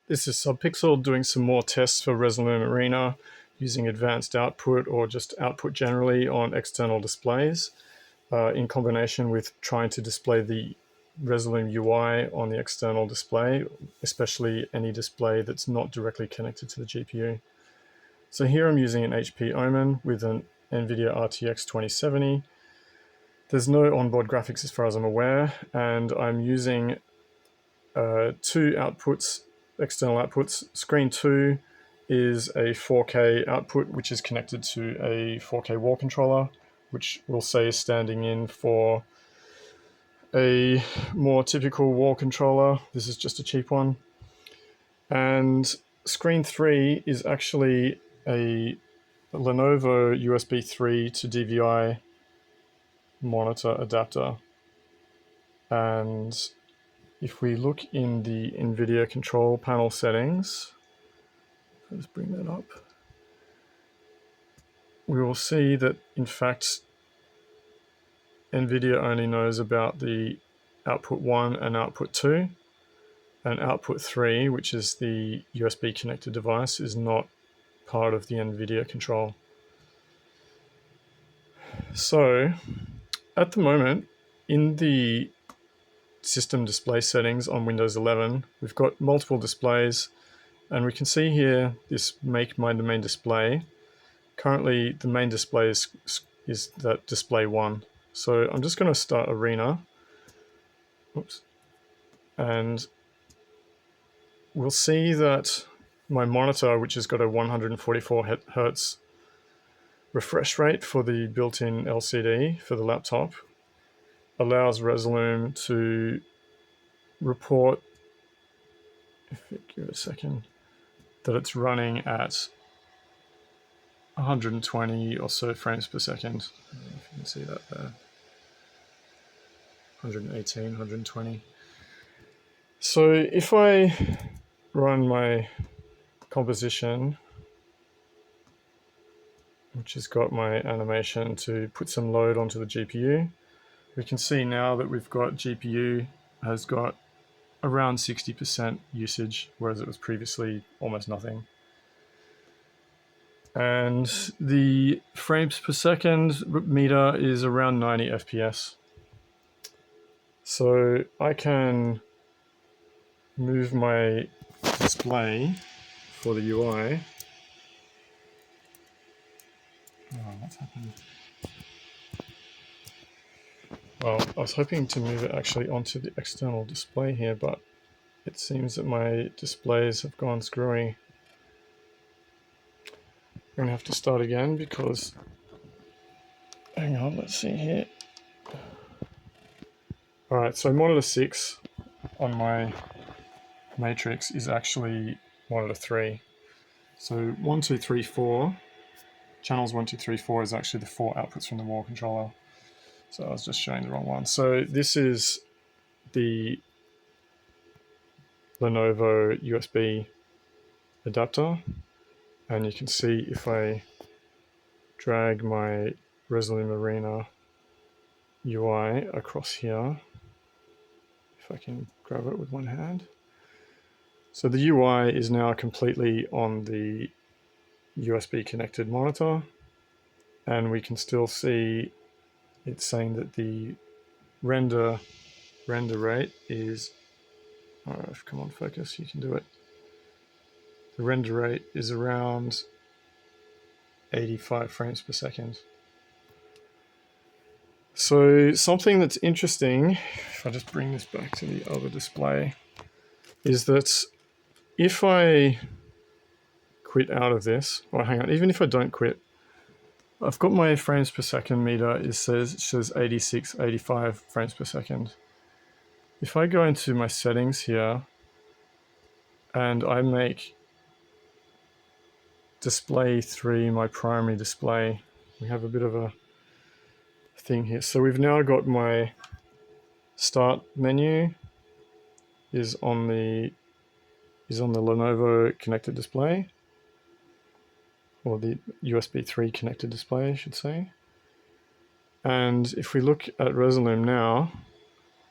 This is Subpixel doing some more tests for Resolume Arena using advanced output or just output generally on external displays in combination with trying to display the Resolume UI on the external display, especially any display that's not directly connected to the GPU. So here I'm using an HP Omen with an NVIDIA RTX 2070. There's no onboard graphics as far as I'm aware, and I'm using two outputs, external outputs. Screen 2 is a 4K output, which is connected to a 4K wall controller, which we'll say is standing in for a more typical wall controller. This is just a cheap one. And screen 3 is actually a Lenovo USB 3 to DVI Monitor Adapter. And if we look in the NVIDIA control panel settings, let's bring that up, we will see that in fact NVIDIA only knows about the output 1 and output 2, and output 3, which is the USB connected device, is not part of the NVIDIA control. So at the moment, in the system display settings on Windows 11, we've got multiple displays, and we can see here this make the main display. Currently the main display is that display 1. So I'm just going to start Arena. Oops. And we'll see that my monitor, which has got a 144 Hertz refresh rate for the built-in LCD for the laptop, allows Resolume to report, give it a second, that it's running at 120 or so frames per second. I don't know if you can see that there. 118, 120. So if I run my composition, which has got my animation to put some load onto the GPU, we can see now that we've got GPU has got around 60% usage, whereas it was previously almost nothing. And the frames per second meter is around 90 FPS. So I can move my display for the UI. Oh, what's happened? Well, I was hoping to move it actually onto the external display here, but it seems that my displays have gone screwy. I'm going to have to start again because, hang on, let's see here. Alright, so monitor 6 on my matrix is actually monitor 3. So 1, 2, 3, 4, channels 1, 2, 3, 4 is actually the 4 outputs from the wall controller. So I was just showing the wrong one. So this is the Lenovo USB adapter, and you can see if I drag my Resolume Arena UI across here, if I can grab it with one hand. So the UI is now completely on the USB connected monitor, and we can still see it's saying that the render rate is, come on, focus, you can do it. The render rate is around 85 frames per second. So something that's interesting, if I just bring this back to the other display, is that if I quit out of this, or hang on, even if I don't quit, I've got my frames per second meter, it shows 86, 85 frames per second. If I go into my settings here and I make display 3 my primary display, we have a bit of a thing here. So we've now got my start menu is on the Lenovo connected display, or the USB 3 connected display, I should say. And if we look at Resolume now,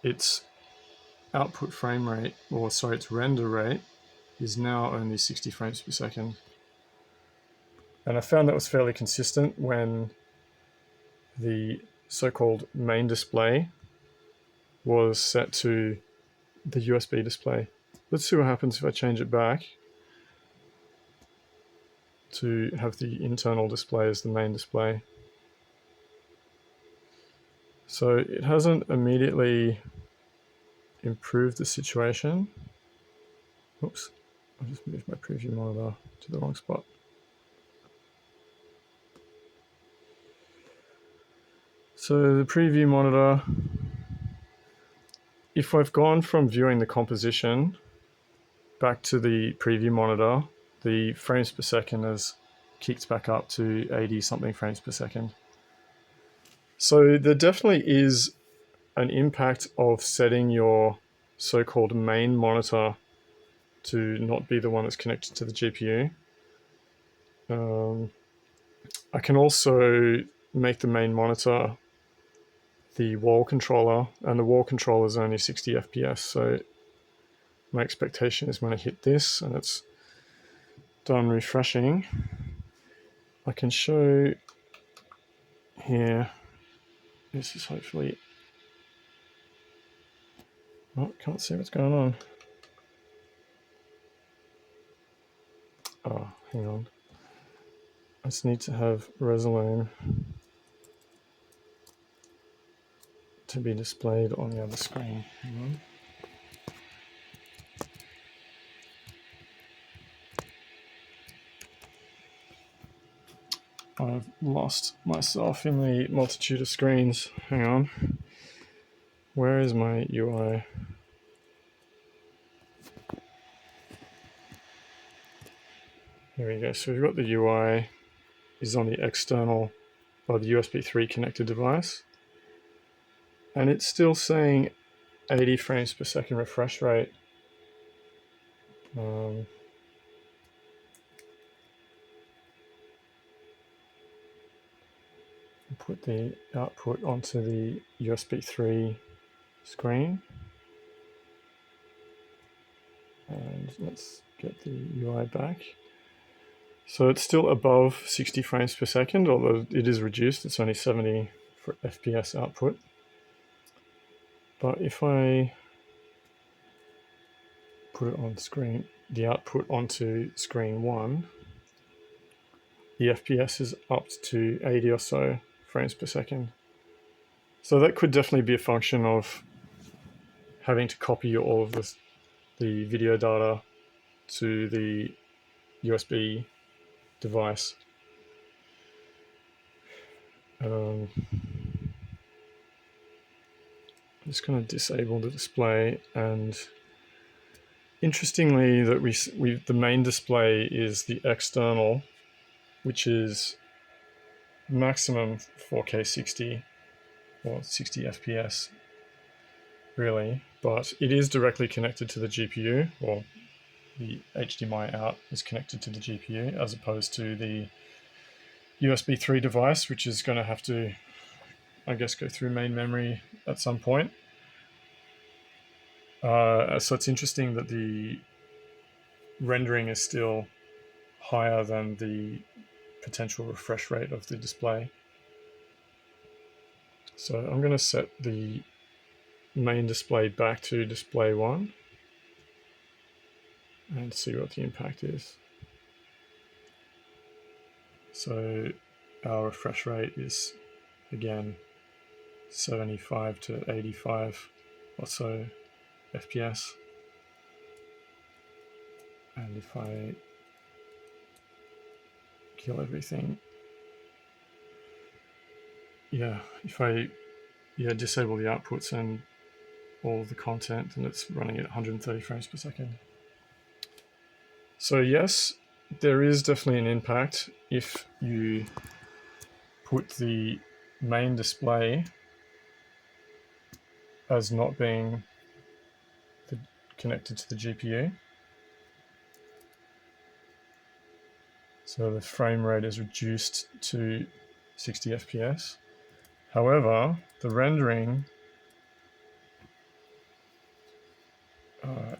its output frame rate, or sorry, its render rate is now only 60 frames per second. And I found that was fairly consistent when the so-called main display was set to the USB display. Let's see what happens if I change it back to have the internal display as the main display. So it hasn't immediately improved the situation. Oops, I just moved my preview monitor to the wrong spot. So the preview monitor, if I've gone from viewing the composition back to the preview monitor, the frames per second has kicked back up to 80 something frames per second. So there definitely is an impact of setting your so-called main monitor to not be the one that's connected to the GPU. I can also make the main monitor the wall controller, and the wall controller is only 60 FPS, so my expectation is when I hit this and it's done refreshing, I can show here, this is hopefully, oh, can't see what's going on. Oh, hang on. I just need to have Resolume to be displayed on the other screen. Hang on. I've lost myself in the multitude of screens. Hang on. Where is my UI? Here we go. So we've got the UI is on the external, or the USB 3 connected device. And it's still saying 80 frames per second refresh rate. Put the output onto the USB 3 screen. And let's get the UI back. So it's still above 60 frames per second, although it is reduced. It's only 70 for FPS output. But if I put it on screen, the output onto screen 1, the FPS is up to 80 or so frames per second. So that could definitely be a function of having to copy all of the video data to the USB device. I'm just going to disable the display, and interestingly that the main display is the external, which is maximum 4K 60 or 60 FPS really, but it is directly connected to the GPU, or the HDMI out is connected to the GPU, as opposed to the USB 3 device, which is going to have to, I guess, go through main memory at some point. So it's interesting that the rendering is still higher than the potential refresh rate of the display. So I'm going to set the main display back to display 1 and see what the impact is. So our refresh rate is again 75 to 85 or so FPS. And if I kill everything, if I disable the outputs and all of the content, and it's running at 130 frames per second. So yes, there is definitely an impact if you put the main display as not being connected to the GPU. So the frame rate is reduced to 60 FPS. However, the rendering,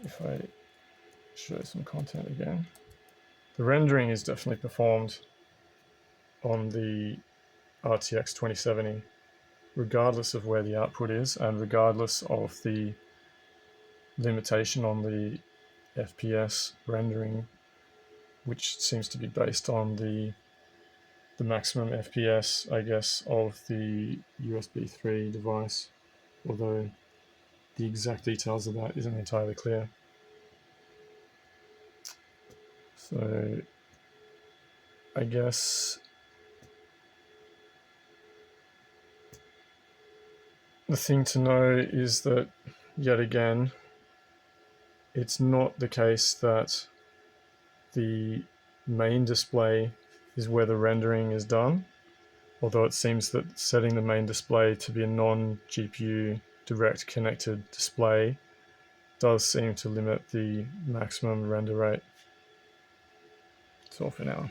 if I show some content again. The rendering is definitely performed on the RTX 2070, regardless of where the output is and regardless of the limitation on the FPS rendering, which seems to be based on the maximum FPS, I guess, of the USB 3 device, although the exact details of that isn't entirely clear. So I guess the thing to know is that, yet again, it's not the case that the main display is where the rendering is done, although it seems that setting the main display to be a non-GPU direct connected display does seem to limit the maximum render rate. That's all for now.